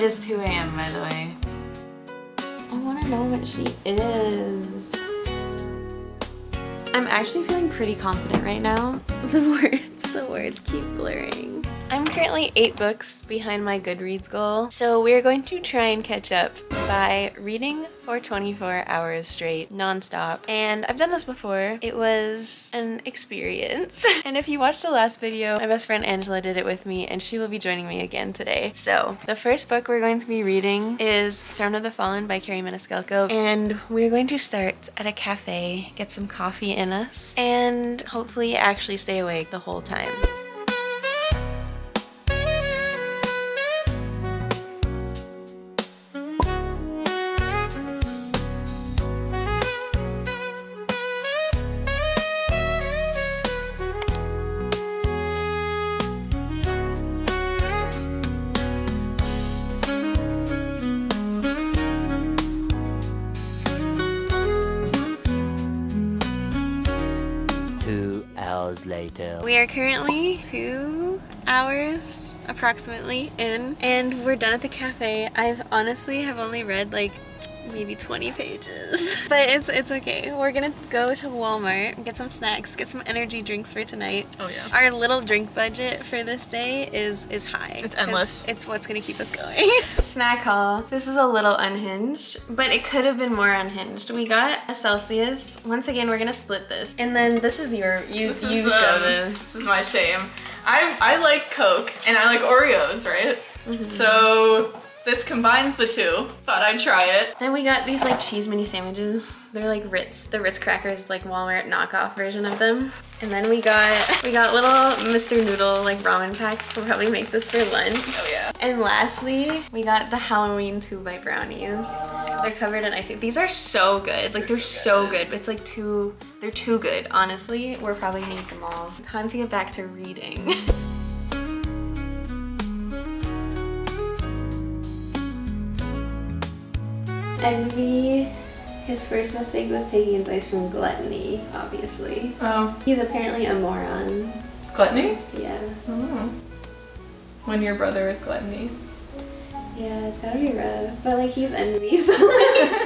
It is 2 a.m. by the way. I want to know what she is. I'm actually feeling pretty confident right now. The words keep blurring. I'm currently 8 books behind my Goodreads goal, so we're going to try and catch up by reading for 24 hours straight, non-stop. And I've done this before. It was an experience. And if you watched the last video, my best friend Angela did it with me, and she will be joining me again today. So the first book we're going to be reading is Throne of the Fallen by Carrie Maniscalco, and we're going to start at a cafe, get some coffee in us, and hopefully actually stay awake the whole time. Later. We are currently 2 hours approximately in, and we're done at the cafe. I've honestly have only read like maybe 20 pages, but it's okay. We're gonna go to Walmart, get some snacks, get some energy drinks for tonight. Oh yeah. Our little drink budget for this day is high. It's endless. It's what's gonna keep us going. Snack haul. This is a little unhinged, but it could have been more unhinged. We got a Celsius. Once again, we're gonna split this. And then this is you show this. This is my shame. I like Coke and I like Oreos, right? Mm-hmm. So this combines the two. Thought I'd try it. Then we got these like cheese mini sandwiches. They're like Ritz, the Ritz crackers, like Walmart knockoff version of them. And then we got little Mr. Noodle like ramen packs. We'll probably make this for lunch. Oh yeah. And lastly, we got the Halloween 2-bite brownies. They're covered in icing. These are so good. Like they're so good. It's like they're too good. Honestly, we'll probably need them all. Time to get back to reading. Envy, his first mistake was taking advice from gluttony, obviously. Oh. He's apparently a moron. Gluttony? Yeah. Oh. When your brother is gluttony. Yeah, it's gotta be rough. But like he's envy, so like...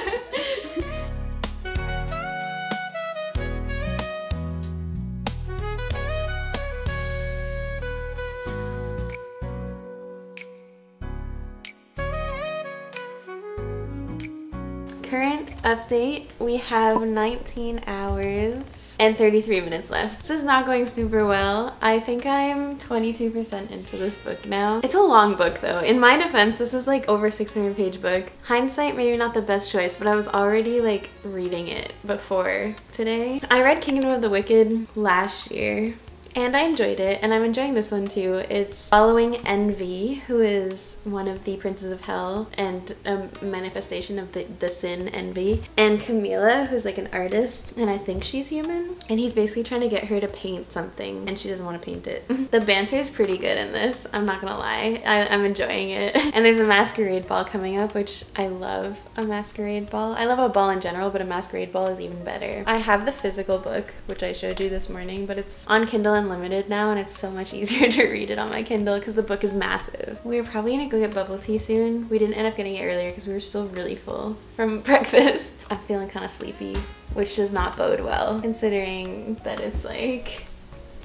Current update, we have 19 hours and 33 minutes left. This is not going super well. I think I'm 22% into this book now. It's a long book though. In my defense, this is like over 600-page book. Hindsight, maybe not the best choice, but I was already like reading it before today. I read Kingdom of the Wicked last year, and I enjoyed it, and I'm enjoying this one too. It's following Envy, who is one of the princes of hell and a manifestation of the sin Envy, and Camila, who's like an artist, and I think she's human, and he's basically trying to get her to paint something, and she doesn't want to paint it. The banter is pretty good in this, I'm not gonna lie. I'm enjoying it. And there's a masquerade ball coming up, which I love a masquerade ball. I love a ball in general, but a masquerade ball is even better. I have the physical book, which I showed you this morning, but it's on Kindle Unlimited now, and it's so much easier to read it on my Kindle because the book is massive. We're probably gonna go get bubble tea soon. We didn't end up getting it earlier because we were still really full from breakfast. I'm feeling kind of sleepy, which does not bode well considering that it's like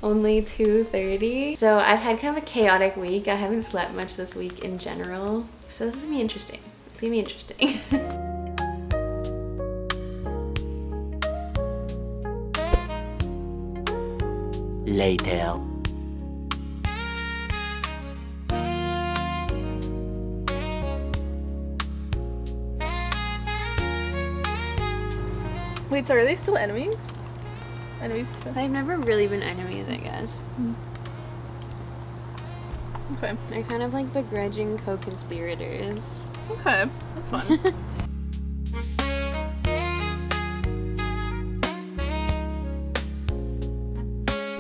only 2:30. So I've had kind of a chaotic week. I haven't slept much this week in general. So this is gonna be interesting. It's gonna be interesting. Later. Wait, so are they still enemies? Enemies still? They've never really been enemies, I guess. Okay. They're kind of like begrudging co-conspirators. Okay, that's fun.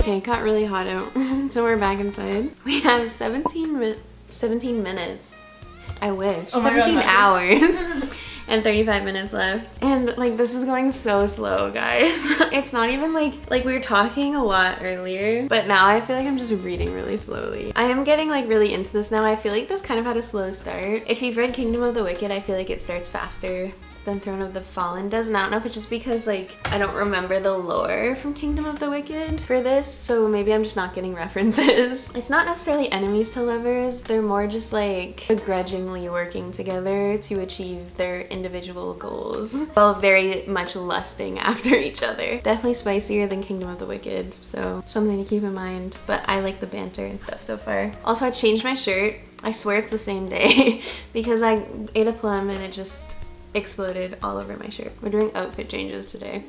Okay, it got really hot out, so we're back inside. We have 17 minutes. I wish. Oh my 17 God, hours and 35 minutes left. And like this is going so slow, guys. It's not even like we were talking a lot earlier, but now I feel like I'm just reading really slowly. I am getting like really into this now. I feel like this kind of had a slow start. If you've read Kingdom of the Wicked, I feel like it starts faster than Throne of the Fallen does. And I don't know if it's just because like I don't remember the lore from Kingdom of the Wicked for this, so maybe I'm just not getting references. It's not necessarily enemies to lovers, they're more just like begrudgingly working together to achieve their individual goals while very much lusting after each other. Definitely spicier than Kingdom of the Wicked, so something to keep in mind, but I like the banter and stuff so far. Also, I changed my shirt. I swear it's the same day because I ate a plum and it just exploded all over my shirt. We're doing outfit changes today.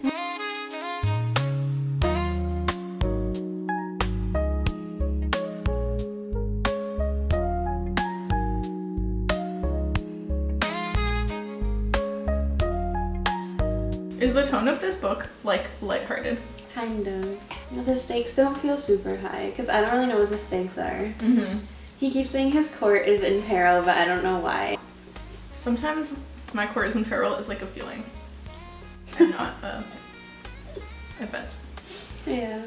Is the tone of this book like lighthearted? Kind of. The stakes don't feel super high because I don't really know what the stakes are. He keeps saying his court is in peril, but I don't know why. Sometimes my court is in peril is like a feeling and not a event. Yeah.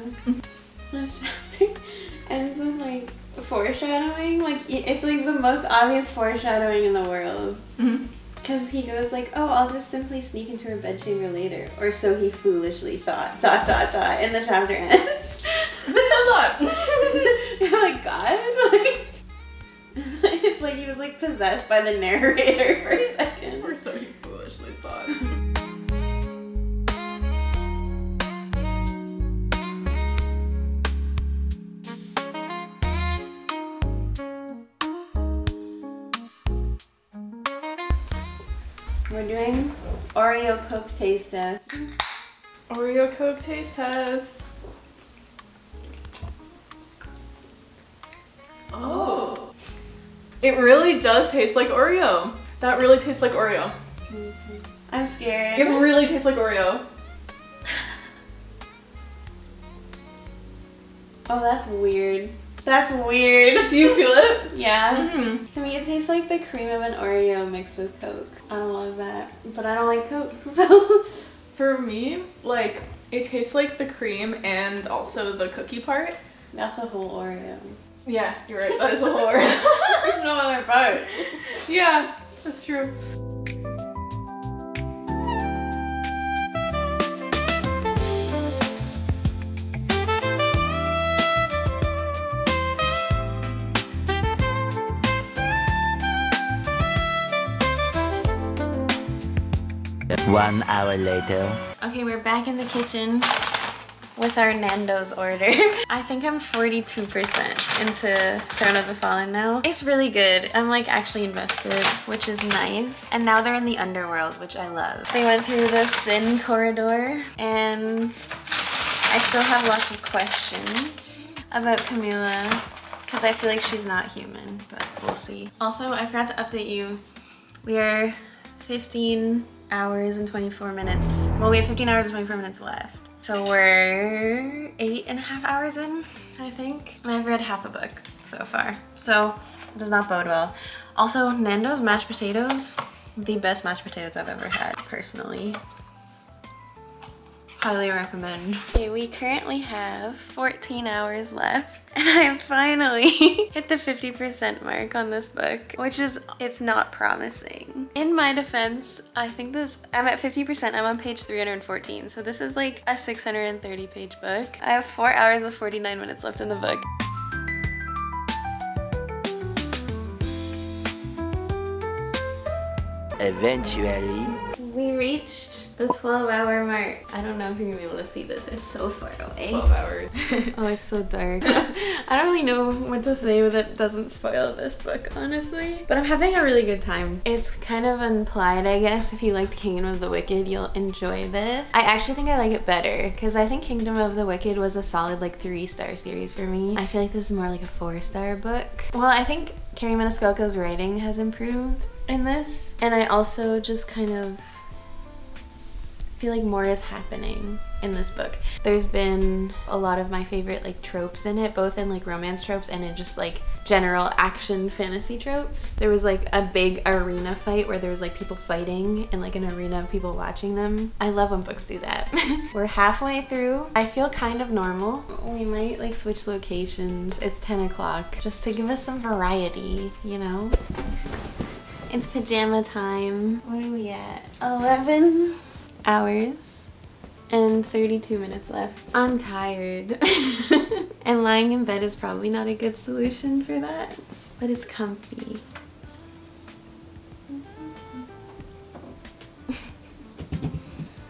This chapter ends with like foreshadowing. Like it's like the most obvious foreshadowing in the world. Because he goes like, oh, I'll just simply sneak into her bedchamber later. Or so he foolishly thought, ... and the chapter ends. That's a lot. You're like, God? Like, it's like he was like possessed by the narrator for a second. Or so he foolishly thought. We're doing Oreo Coke taste test. Oreo Coke taste test. Oh. It really does taste like Oreo. That really tastes like Oreo. I'm scared. It really tastes like Oreo. Oh, that's weird. That's weird. Do you feel it? Yeah. To me, it tastes like the cream of an Oreo mixed with Coke. I don't love that, but I don't like Coke, so. For me, like, it tastes like the cream and also the cookie part. That's a whole Oreo. Yeah, you're right. That is a whole Oreo. There's no other part. Yeah, that's true. One hour later. Okay, we're back in the kitchen with our Nando's order. I think I'm 42% into Throne of the Fallen now. It's really good. I'm like actually invested, which is nice. And now they're in the underworld, which I love. They went through the Sin corridor and I still have lots of questions about Camilla because I feel like she's not human, but we'll see. Also, I forgot to update you. We are 15 hours and 24 minutes. Well, we have 15 hours and 24 minutes left. So we're 8.5 hours in, I think. And I've read half a book so far. So it does not bode well. Also, Nando's mashed potatoes, the best mashed potatoes I've ever had, personally. Highly recommend. Okay, we currently have 14 hours left and I finally hit the 50% mark on this book, which is, it's not promising. In my defense, I think I'm at 50%, I'm on page 314, so this is like a 630 page book. I have 4 hours and 49 minutes left in the book. Eventually. We reached the 12-hour mark. I don't know if you're gonna be able to see this. It's so far away. 12 hours. Oh, it's so dark. I don't really know what to say that doesn't spoil this book, honestly. But I'm having a really good time. It's kind of implied, I guess. If you liked Kingdom of the Wicked, you'll enjoy this. I actually think I like it better because I think Kingdom of the Wicked was a solid like 3-star series for me. I feel like this is more like a 4-star book. Well, I think Carrie Maniscalco's writing has improved in this. And I also just kind of I feel like more is happening in this book. There's been a lot of my favorite like tropes in it, both in like romance tropes and in just like general action fantasy tropes. There was like a big arena fight where there was like people fighting in like an arena of people watching them. I love when books do that. We're halfway through. I feel kind of normal. We might like switch locations. It's 10 o'clock just to give us some variety, you know? It's pajama time. What are we at? 11 hours and 32 minutes left. I'm tired. And lying in bed is probably not a good solution for that, but it's comfy.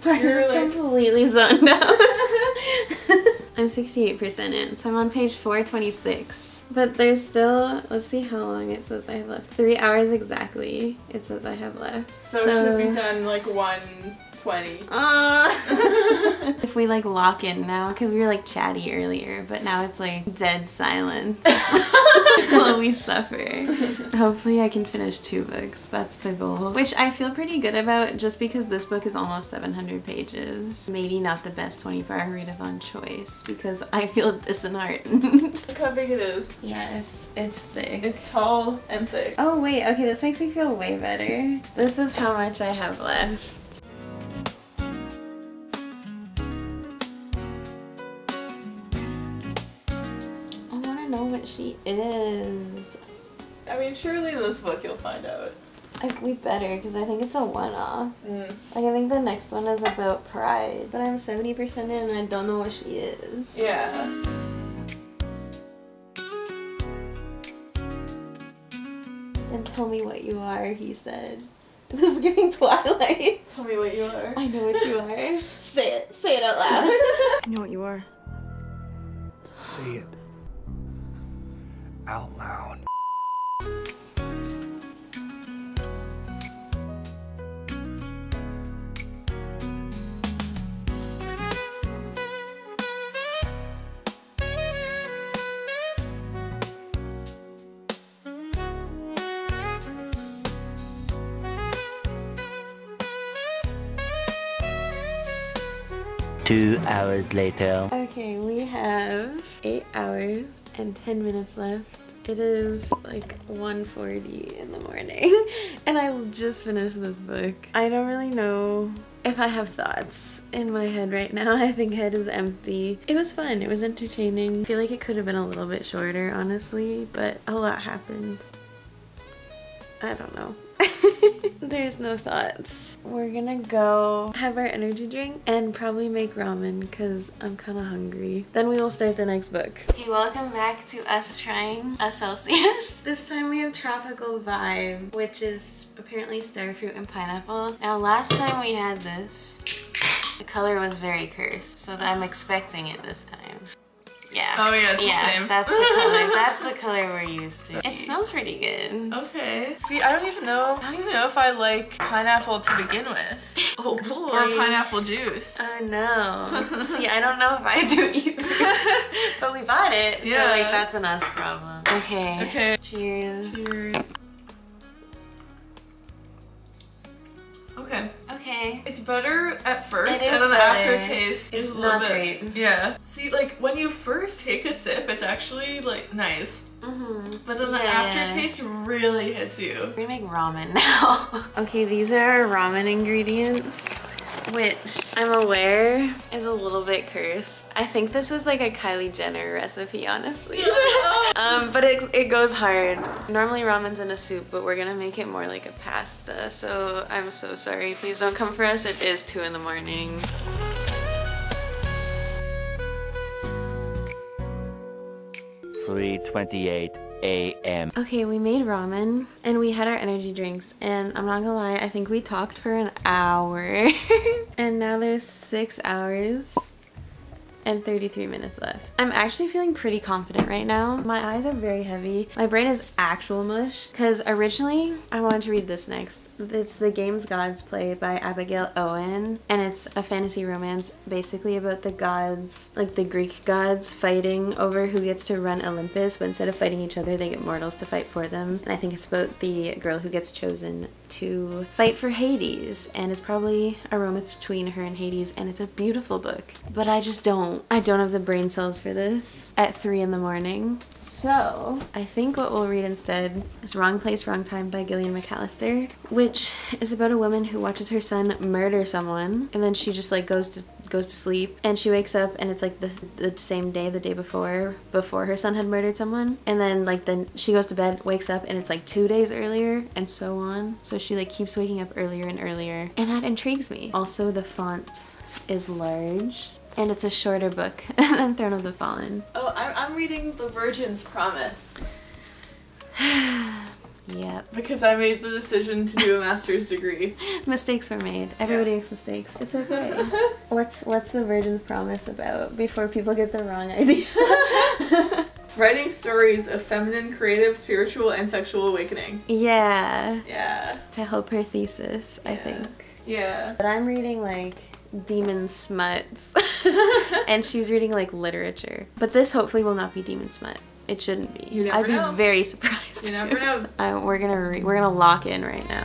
I'm just completely zoned out. I'm 68% in, so I'm on page 426. But there's still, let's see how long it says I have left. 3 hours exactly it says I have left. So should be done like 1:20. If we like lock in now, because we were like chatty earlier, but now it's like dead silence while we suffer. Hopefully I can finish 2 books. That's the goal, which I feel pretty good about just because this book is almost 700 pages. Maybe not the best 24-hour readathon choice because I feel disheartened. Look how big it is. Yeah, it's thick. It's tall and thick. Oh wait, okay, this makes me feel way better. This is how much I have left. Know what she is. I mean, surely in this book you'll find out. We better, because I think it's a one-off. Like, I think the next one is about pride, but I'm 70% in and I don't know what she is. Yeah. Then tell me what you are, he said. This is giving Twilight. Tell me what you are. I know what you are. Say it. Say it out loud. I know what you are. Say it out loud. Two hours later. Okay, we have 8 hours and 10 minutes left. It is like 1:40 in the morning and I just finished this book. I don't really know if I have thoughts in my head right now. I think head is empty. It was fun. It was entertaining. I feel like it could have been a little bit shorter, honestly, but a lot happened. I don't know. There's no thoughts. We're gonna go have our energy drink and probably make ramen because I'm kind of hungry. Then we will start the next book. Okay, welcome back to us trying a Celsius. This time we have Tropical Vibe, which is apparently starfruit and pineapple. Now last time we had this, the color was very cursed, so I'm expecting it this time. Yeah. Oh yeah, it's the same. That's the color. That's the color we're used to. It smells pretty good. Okay. See, I don't even know if I like pineapple to begin with. Oh boy. Or pineapple juice. Oh no. See, I don't know if I do either. But we bought it, so yeah. like that's an us problem. Okay. Okay. Cheers. Cheers. Okay. Okay. It's better at first, It is and then the better. aftertaste is It's a little not bit. great. Yeah. See, like when you first take a sip, it's actually like nice. But then the aftertaste really hits you. We're gonna make ramen now. Okay, these are our ramen ingredients, which I'm aware is a little bit cursed. I think this was like a Kylie Jenner recipe, honestly. But it goes hard. Normally ramen's in a soup, but we're gonna make it more like a pasta. So I'm so sorry. Please don't come for us. It is 2 in the morning. $3:28 a.m. Okay, we made ramen and we had our energy drinks, and I'm not gonna lie, I think we talked for an hour. And now there's 6 hours and 33 minutes left. I'm actually feeling pretty confident right now. My eyes are very heavy. My brain is actual mush because originally I wanted to read this next. It's The Game's Gods Play by Abigail Owen, and it's a fantasy romance basically about the gods, like the Greek gods, fighting over who gets to run Olympus, but instead of fighting each other they get mortals to fight for them. And I think it's about the girl who gets chosen to fight for Hades, and it's probably a romance between her and Hades, and it's a beautiful book. But I don't have the brain cells for this at 3 in the morning. So I think what we'll read instead is Wrong Place, Wrong Time by Gillian McAllister, which is about a woman who watches her son murder someone, and then she just like goes to sleep, and she wakes up and it's like the same day, the day before her son had murdered someone, and then she goes to bed, wakes up, and it's like 2 days earlier, and so on. So she like keeps waking up earlier and earlier, and that intrigues me. Also, the font is large. And it's a shorter book than Throne of the Fallen. Oh, I'm reading The Virgin's Promise. Yep. Because I made the decision to do a master's degree. Mistakes were made. Everybody makes mistakes. It's okay. What's The Virgin's Promise about before people get the wrong idea? Writing stories of feminine, creative, spiritual, and sexual awakening. Yeah. Yeah. To help her thesis, I think. Yeah. But I'm reading like demon smuts and she's reading like literature, but this hopefully will not be demon smut. It shouldn't be. You never know. I'd be very surprised. You never know. We're gonna lock in right now.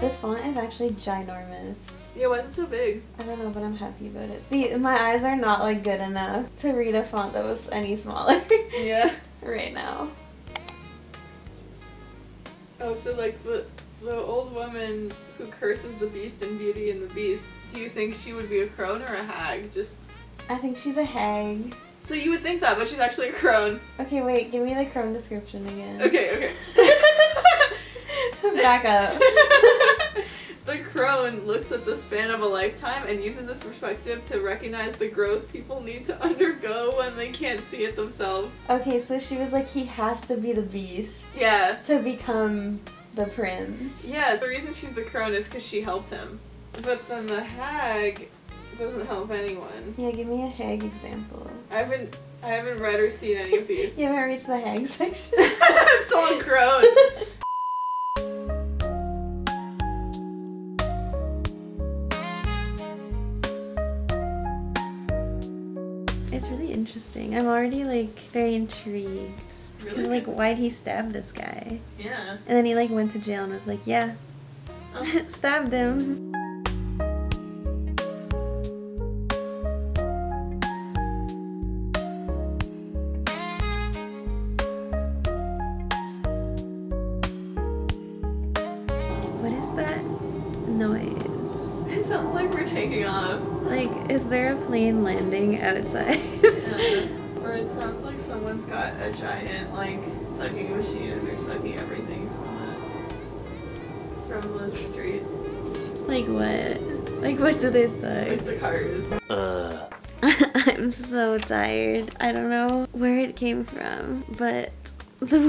This font is actually ginormous. Yeah, why is it so big? I don't know, but I'm happy about it. My eyes are not like good enough to read a font that was any smaller. Yeah. Right now. Oh, so like the old woman who curses the beast in Beauty and the Beast, do you think she would be a crone or a hag? I think she's a hag. So you would think that, but she's actually a crone. Okay, wait, give me the crone description again. Okay. Back up. The crone looks at the span of a lifetime and uses this perspective to recognize the growth people need to undergo when they can't see it themselves. Okay, so she was like, he has to be the beast. Yeah. To become the prince. Yeah, the reason she's the crone is because she helped him. But then the hag doesn't help anyone. Yeah, give me a hag example. I haven't read or seen any of these. You haven't reached the hag section? I'm still on crone. It's really interesting. I'm already like very intrigued. Really? Cause like, why'd he stab this guy? Yeah. And then he like went to jail and was like, yeah, stabbed him. What is that noise? It sounds like we're taking off. Like, is there a plane landing outside? Yeah. Or it sounds like someone's got a giant, like, sucking machine and they're sucking everything from the street. Like what? Like what do they say? Like the cars. I'm so tired. I don't know where it came from, but the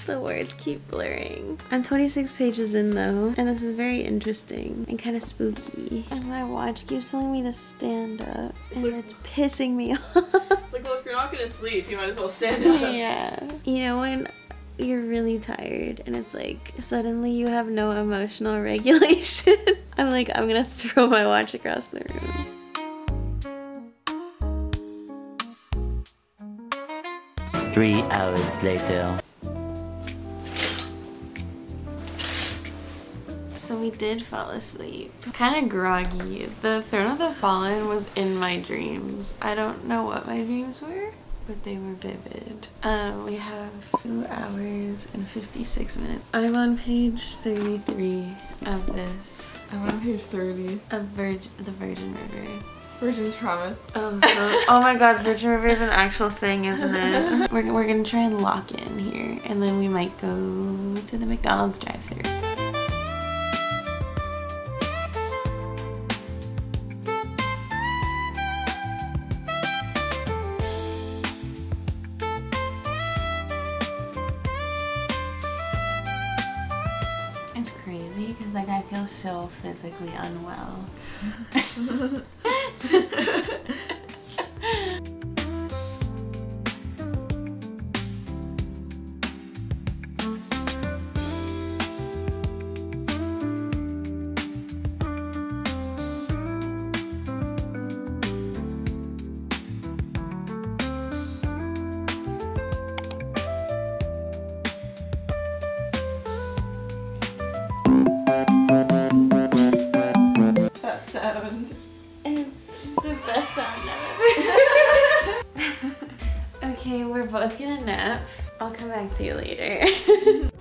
words keep blurring. I'm 26 pages in though, and this is very interesting and kind of spooky. And my watch keeps telling me to stand up, and it's pissing me off. It's like, well, if you're not gonna sleep, you might as well stand up. Yeah. You know when you're really tired and it's like suddenly you have no emotional regulation? I'm like, I'm gonna throw my watch across the room. Three hours later. So we did fall asleep. Kind of groggy. The Throne of the Fallen was in my dreams. I don't know what my dreams were, but they were vivid. We have 2 hours and 56 minutes. I'm on page 33 of this. I'm on page 30. Of the Virgin River. Virgin's Promise. Oh my god, Virgin River is an actual thing, isn't it? We're gonna try and lock in here, and then we might go to the McDonald's drive-thru. It's crazy because like I feel so physically unwell. That sound. It's the best sound I've ever. Okay, we're both gonna nap. I'll come back to you later.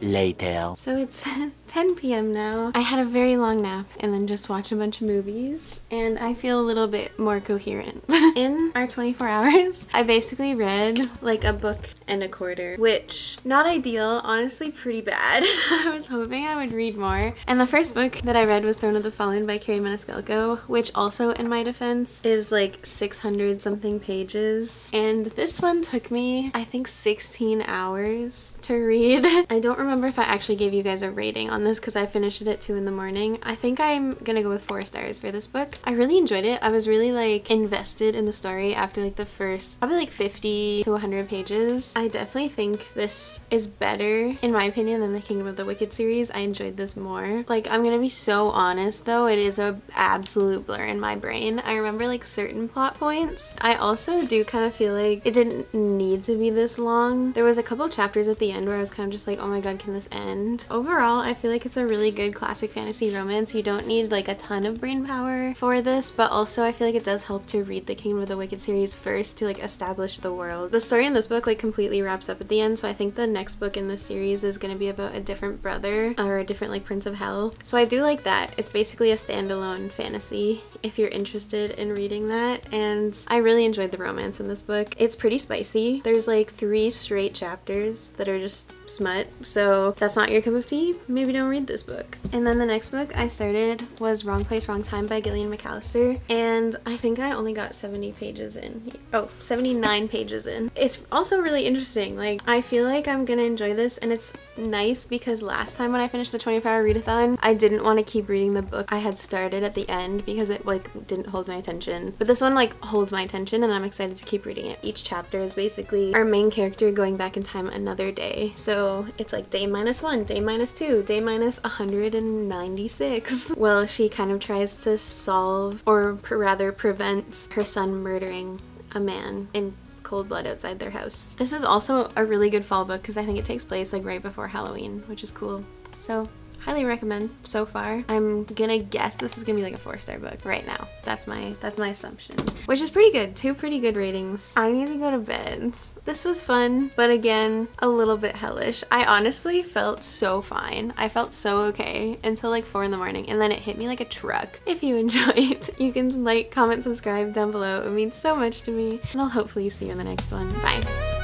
Later. So it's 10 p.m. now. I had a very long nap and then just watched a bunch of movies, and I feel a little bit more coherent. In our 24 hours, I basically read like a book and a quarter, which not ideal, honestly pretty bad. I was hoping I would read more. And the first book that I read was Throne of the Fallen by Carrie Maniscalco, which also, in my defense, is like 600 something pages. And this one took me, I think, 16 hours to read. I don't remember if I actually gave you guys a rating on this because I finished it at 2 in the morning. I think I'm gonna go with 4 stars for this book. I really enjoyed it. I was really like invested in the story after like the first probably like 50 to 100 pages. I definitely think this is better in my opinion than the Kingdom of the Wicked series. I enjoyed this more. Like, I'm gonna be so honest though, it is a absolute blur in my brain. I remember like certain plot points. I also do kind of feel like it didn't need to be this long. There was a couple chapters at the end where I was kind of just like, oh my god, can this end? Overall, I feel like it's a really good classic fantasy romance. You don't need like a ton of brain power for this, but also I feel like it does help to read the Kingdom of the Wicked series first to like establish the world. The story in this book like completely wraps up at the end, so I think the next book in this series is going to be about a different brother or a different like Prince of Hell. So I do like that. It's basically a standalone fantasy if you're interested in reading that, and I really enjoyed the romance in this book. It's pretty spicy. There's like 3 straight chapters that are just smut, so if that's not your cup of tea, maybe don't read this book. And then the next book I started was Wrong Place, Wrong Time by Gillian McAllister, and I think I only got 70 pages in. Oh, 79 pages in. It's also really interesting. Like, I feel like I'm gonna enjoy this, and it's nice because last time when I finished the 24-hour readathon, I didn't want to keep reading the book I had started at the end because it like didn't hold my attention. But this one like holds my attention, and I'm excited to keep reading it. Each chapter is basically our main character going back in time another day. So it's like day -1, day -2, day -196. Well, she kind of tries to solve, or rather prevent, her son murdering a man in cold blood outside their house. This is also a really good fall book because I think it takes place like right before Halloween, which is cool. So highly recommend so far. I'm gonna guess this is gonna be like a 4-star book right now. That's my assumption, which is pretty good. 2 pretty good ratings. I need to go to bed. This was fun, but again, a little bit hellish. I honestly felt so fine. I felt so okay until like 4 in the morning, and then it hit me like a truck. If you enjoyed, you can like, comment, subscribe down below. It means so much to me, and I'll hopefully see you in the next one. Bye.